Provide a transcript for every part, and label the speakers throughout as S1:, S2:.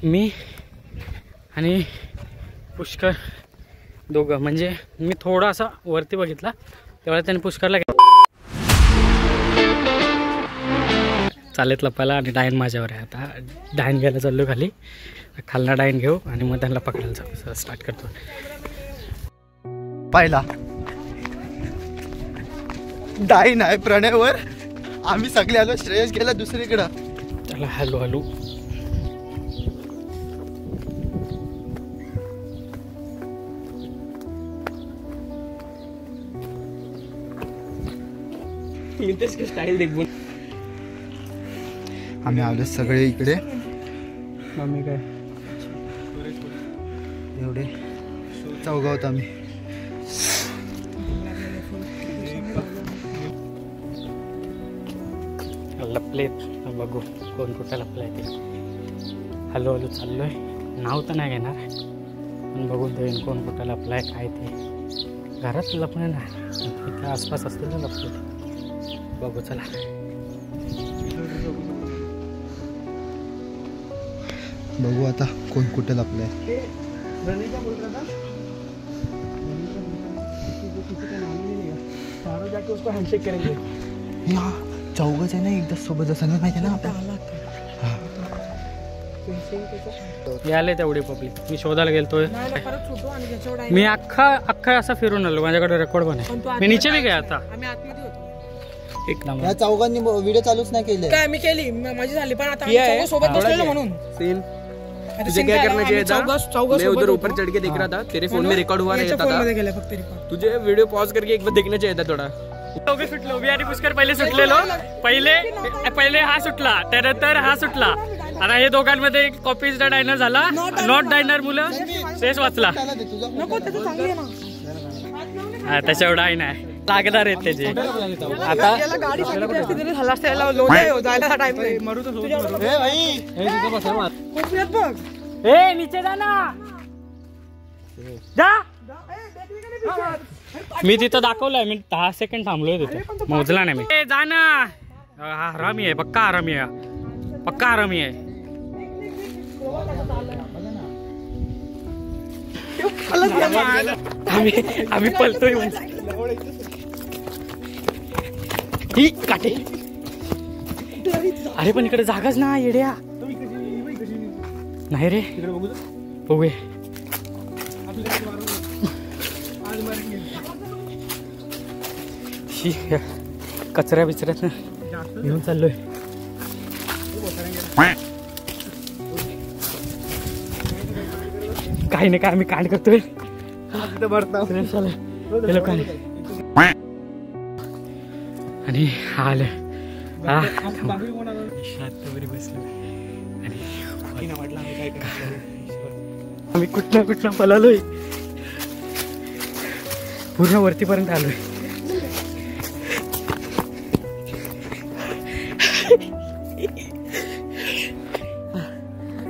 S1: मी आणि पुष्कर दोघं, म्हणजे मी थोडासा वरती बघितला तेव्हा त्याने पुष्करला चालेत लपायला आणि डायन माझ्यावर आहे. आता डायन घ्यायला चाललो खाली, खालना डायन घेऊ आणि मग त्यांना पकडायला स्टार्ट करतो.
S2: पाहिला डायन आहे प्रणयवर, आम्ही सगळे आलो, श्रेयस गेला दुसरीकडं.
S1: त्याला हॅलो हॅलो. स्टाईल देख.
S2: आम्ही आलो सगळे इकडे.
S1: मम्मी काय
S2: एवढे चौघावत आम्ही.
S1: लपलेत, बघू कोण कुठं लपलाय ते. हॅलो हॅलो चाललोय. नाव तर नाही घेणार पण बघून देईन कोण कुठं लपलाय काय ते. घरात लपणे नाही, इथे आसपास असतील ना लपले. बघू चला.
S2: बघू आता कोण कुठे लपलंय. चौघच आहे ना एकदा सोबत असं माहिती ना आपण.
S1: याले तेवढी पब्लिक. मी शोधायला गेलतोय. मी अख्खा असा फिरून आलो. माझ्याकडे रेकॉर्ड पण आहे. मी नीचे भी गया आता.
S2: या चौघांनी व्हिडिओ चालूच नाही केले.
S3: काय मी केली माझी झाली पण आता सोबत बसलेलो म्हणून.
S4: तुझे क्या करना चाहिए था? मैं उधर ऊपर चढ़ के देख रहा था, तेरे फोन में रिकॉर्ड हुआ नहीं था. तुझे वीडियो पॉज करके एक बार देखना चाहिए था थोडा.
S1: दोघे सुटलो. मी आणि पुष्कर पहिले सुटलेलो. पहिले हा सुटला, त्यानंतर हा सुटला. आता हे दोघांमध्ये कॉपीज डायनर झाला. नॉट डायनर मुलं तेच वाचला. त्याच्या एवढा आहे नाही लागणार आहेत त्याचे. आता नीचे जा ना. मी तिथं दाखवलंय. मी 10 सेकंड थांबलोय तिथे, मोजला नाही मी. जा ना. हा हरामी आहे, पक्का हरामी आहे, पक्का हरामी आहे. आम्ही पलतोय. ही काटे. अरे पण इकडे जागाच ना येड्या. नाही रे बघूया. कचऱ्या बिचऱ्यात घेऊन चाललोय. काही नाही काय आम्ही कांड करतोय. आणि आलं आम्ही कुठला पळालोय. पूर्ण वरतीपर्यंत आलोय.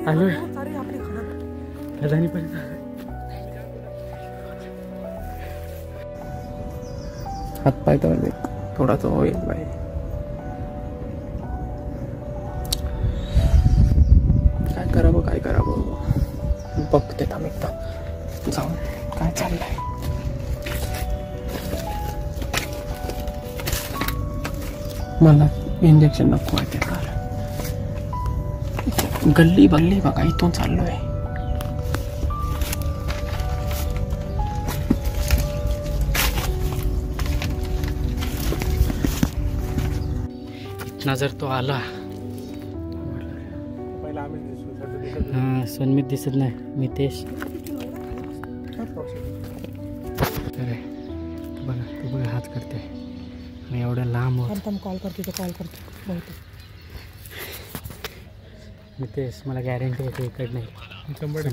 S1: आलोय खदानीपर्यंत. हातपाय तर थोडा तो होईल बाई. काय करावं बघते आम्ही एकदा जाऊन काय चाललंय. मला इंजेक्शन नको आहे. ते गल्ली बल्ली बघा इथून चाललोय. इतना जर तो आला. सन्मित दिसत नाही. मितेश बघा तू बघा हात करते आणि एवढ्या लांब
S3: कॉल करते.
S1: मितेश मला गॅरंटी आहे इकडे नाही. समोर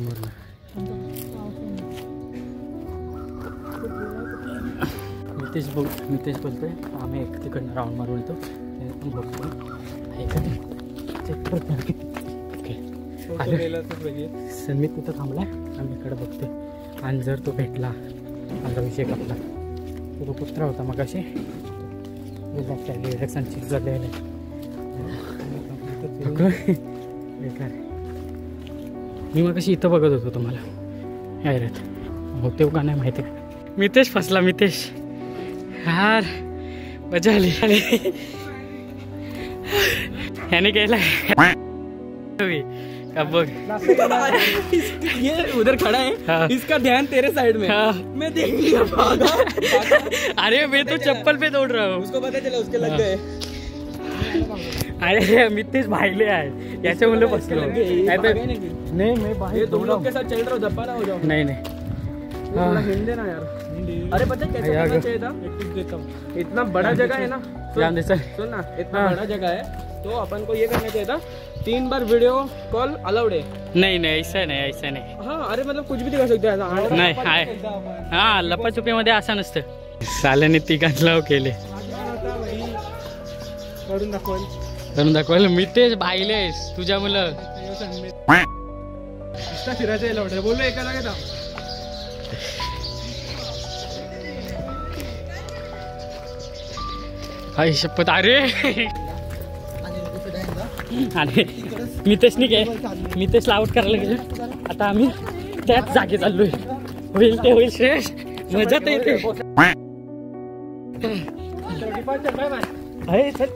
S1: मितेश बोलतोय. आम्ही एक तिकडनं राऊंड मारून येतो. बघतो सन्मित तिथं थांबला. आम्ही इकडे बघतोय आणि जर तो भेटला माझा विषय कापला. तो कुत्रा होता मग असे चिक झालेला बेकार. मी मग कशी इथं बघत होतो तुम्हाला यायरात होते का नाही माहिती का. मितेश फसला मितेश यार मजा आली. ह्याने केला का बघ
S4: ये उधर खड़ा है
S1: हाँ.
S4: इसका ध्यान तेरे साइड में
S1: हाँ.
S4: मैं देख लिया भागा.
S1: अरे मैं तो चप्पल पे दौड़ रहा हूँ.
S4: उसको पता चला उसके लग गए.
S1: अरे मितेश भाईले आहे याच्यामुळे बसलो. नाही मैं
S4: ये
S1: बाहेर
S4: तुम लोग के साथ चल रहा हो धप्पा ना हो जाओ.
S1: नहीं नहीं
S4: थोड़ा हिंदी ना यार. अरे पता है कैसे करना चाहिए था. इतना बड़ा जगह है ना.
S1: ध्यान दे चल.
S4: सुन ना इतना बड़ा जगह है तो अपन को ये करना चाहिए था 3 बार वीडियो कॉल अलाउड है.
S1: नहीं नहीं ऐसा नाही ऐसा नाही.
S4: हाँ अरे मतलब कुछ भी दिखा सकते हैं ऐसा.
S1: नाही आहे हा लपाछुपीमध्ये असं नसतं. साल्याने तिघांना केले करून दाखवायला. मितेश भाईलेस तुझ्या मुलं
S4: फिरायचं बोललो एका जागेत.
S1: आई शपथ. अरे आणि मितेशनी काय मितेशला आउट करायला गेलं. आता आम्ही त्याच जागे चाललोय. होईल ते होईल श्रेयस मजा तर येते. अरे चल.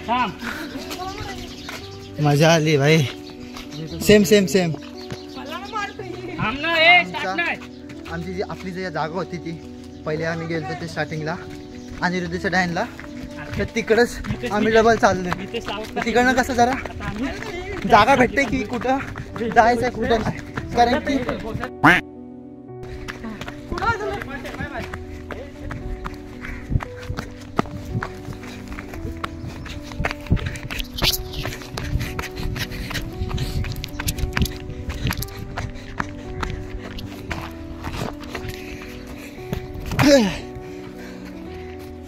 S1: थांब.
S2: मजा आली भाई. Same same same.
S1: थांब ना ए स्टार्ट नाही.
S2: आमची जी आपली जी जागा होती ती पहिले आम्ही गेलो ते स्टार्टिंगला अनिरुद्धच्या डायनला तर तिकडंच आम्ही डबल चाललोय.
S1: मितेश आउट
S2: तिकडनं कसं जरा
S1: आता आम्ही
S2: जागा भेटते की कुठं जायचं कुठं नाही. कारण की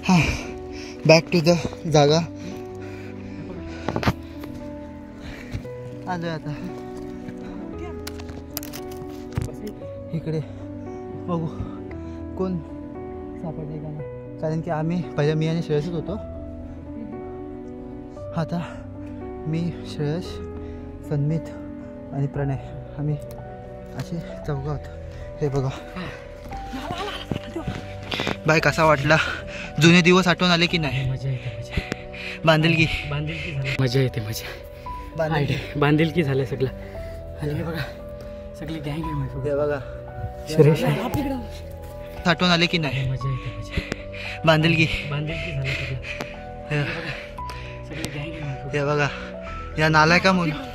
S2: हा बॅक टू द जागा आलोय आता. इकडे बघू कोण सापडले का नाही. कारण की आम्ही पहिले मी आणि श्रेयसच होतो. आता मी श्रेयस सन्मित आणि प्रणय आम्ही असे चौघं आहोत. हे बघा बाय कसा वाटला. जुने दिवस आठवण आले की नाही.
S1: मजा येते मजा.
S2: बांधिलकी
S1: बांधिलकी झाली. मजा येते मजा. बांधिलकी झालं सगळं. आणि हे बघा सगळी गँग आहे माझ्या.
S2: हे बघा
S1: सुरेश
S2: आठवण आले की नाही.
S1: मजा येते मजा.
S2: बांधिलकी
S1: बांधिलकी झालं सगळं.
S2: हे
S1: सगळी गँग आहे माझ्या.
S2: हे बघा या नालायका म्हणून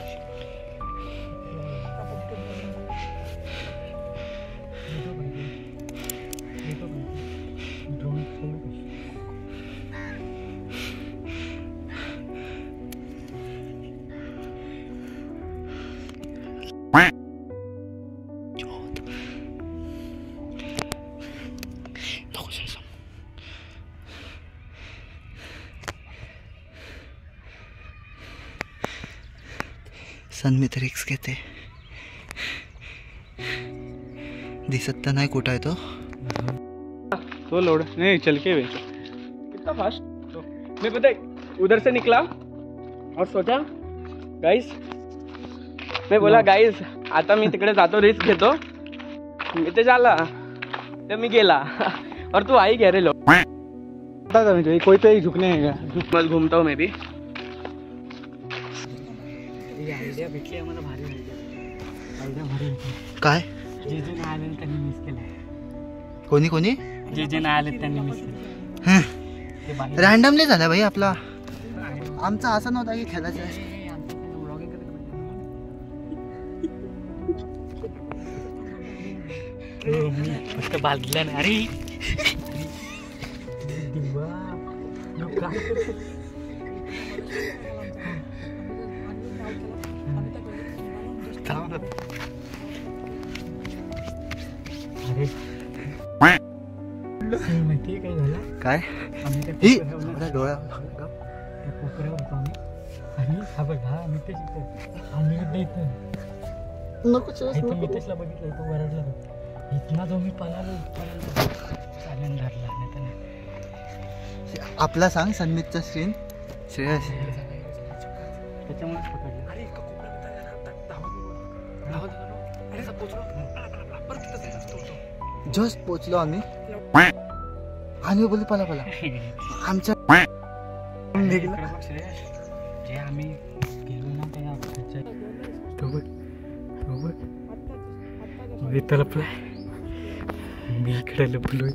S2: सन्मित रिक्स घेते. दिसत तर नाही कुठं आहे तो.
S4: तो लोड नहीं चल के वे कितना फास्ट. तो मैं पता है उधर से निकला और सोचा गाइस मैं बोला गाइस आता मी तिकडे जातो रिस्क घेतो. मी ते झाला तर मी गेला और तू आई कह रहे लो कोई तो एक झुकने है बस घूमता हूँ मैं भी.
S1: आयडिया भेटली आम्हाला भारी आयडिया भारी होती.
S2: काय
S1: जे जे नाही आले त्यांनी मिस केलं.
S2: कोणी कोणी
S1: जे जे नाही आले त्यांनी मिस केलं. ते बाहेर
S2: रॅन्डमली झाला भाई आपला. आमचा असं नव्हता की खेळायचं आहे.
S1: फक्त बाजल्या नाही. अरे दिवा लोक काय करतात. अरे माहिती काय झालं.
S2: काय
S1: आम्ही
S2: डोळ्या
S1: कोपऱ्यावर होतो आम्ही आणि हा बघ हा आम्ही ते शिकतो आम्ही इथं
S2: नको श्रेयस,
S1: इथं
S2: नको.
S1: मितेशला बघितलं इथं वरडला बघ. इथनं जो मी पळालो चालेल धरला नाही तर नाही.
S2: आपला सांग सन्मितचा सीन. श्रेयस
S1: त्याच्यामुळेच पकडलं.
S2: जस्ट पोचलो आम्ही आणि बोलली पला पला आमच्या निघला.
S1: इकडं बघ श्रेयस, जे आम्ही गेलो ना त्या तो बघ मी इथं लपलाय, मी इकडे लपलोय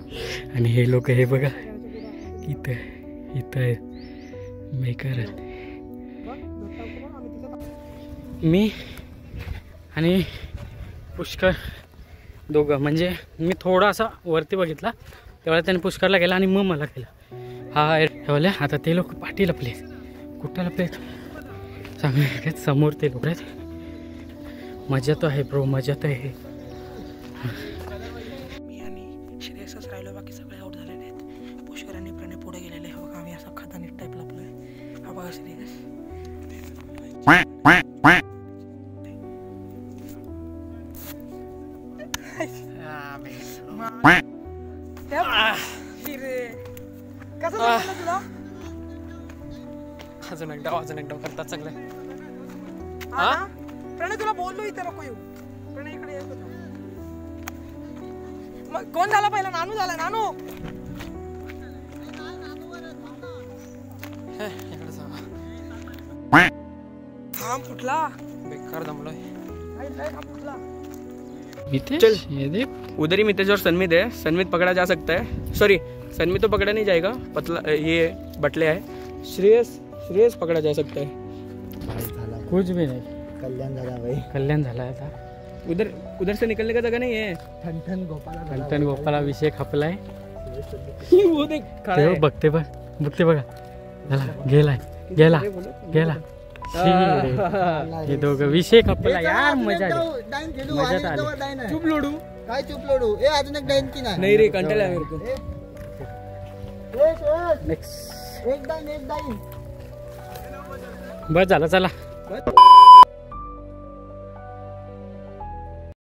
S1: आणि हे लोक हे बघा इथं आहे मेकरात. मी आणि पुष्कर दोघं, म्हणजे मी थोडासा वरती बघितला तेवढा त्याने पुष्करला गेला आणि मग मला केला. हा ठेवल्या. आता ते लोक पाठी लपले. कुठं लपलेत सांग, समोर ते लोक आहेत. मजा तो आहे ब्रो, मजा तर आहे.
S3: मी आणि श्रेयसच राहिलो, बाकी सगळे आउट झालेले आहेत. पुष्कर आणि प्रणय पुढे गेलेले. हा बघा आम्ही असं खदानी टाईप लपलोय. हा बघा श्रेयस. कसं वाटलं तुला?
S4: अजून एकदा करतात सगळे.
S3: हा ना? प्रणय तुला बोललो इथे नको येऊ. प्रणय इकडे येत होता. मग कोण झाला पहिला? नानू झाला. नानू थांब फुटला.
S4: बेकार दमलोय.
S3: थांब फुटला.
S1: चल
S4: उधर ही मितेश और सन्मित है. सन्मित पकड़ा जा सकता है. सॉरी, सन्मित तो पकड़ा नहीं जाएगा, पतला ये बटले है. श्रेयस पकड़ा जा सकता है.
S1: कुछ भी नहीं,
S2: कल्याण झाला भाई.
S1: कल्याण झाला आता.
S4: उधर से निकलने का जगह नहीं है.
S2: ठणठण गोपाला झाला.
S1: कंटन गोपाला विषय खपलाय.
S4: वो देख खड़ा
S1: ते
S4: है.
S1: बघते बघा झाला, गेला हे दोघं विषय खपला यार. मजा आली.
S2: डाईन खेळू.
S1: मजाच
S2: आणि
S1: आली.
S2: जवळ डाईन आहे.
S4: चुप लोडू.
S2: काय चुप लोडू? ए अजून एक डाईन की नाही?
S4: नहीं रे, कंटेल है मेरे को.
S2: एक डाईन.
S1: बस झालं चला.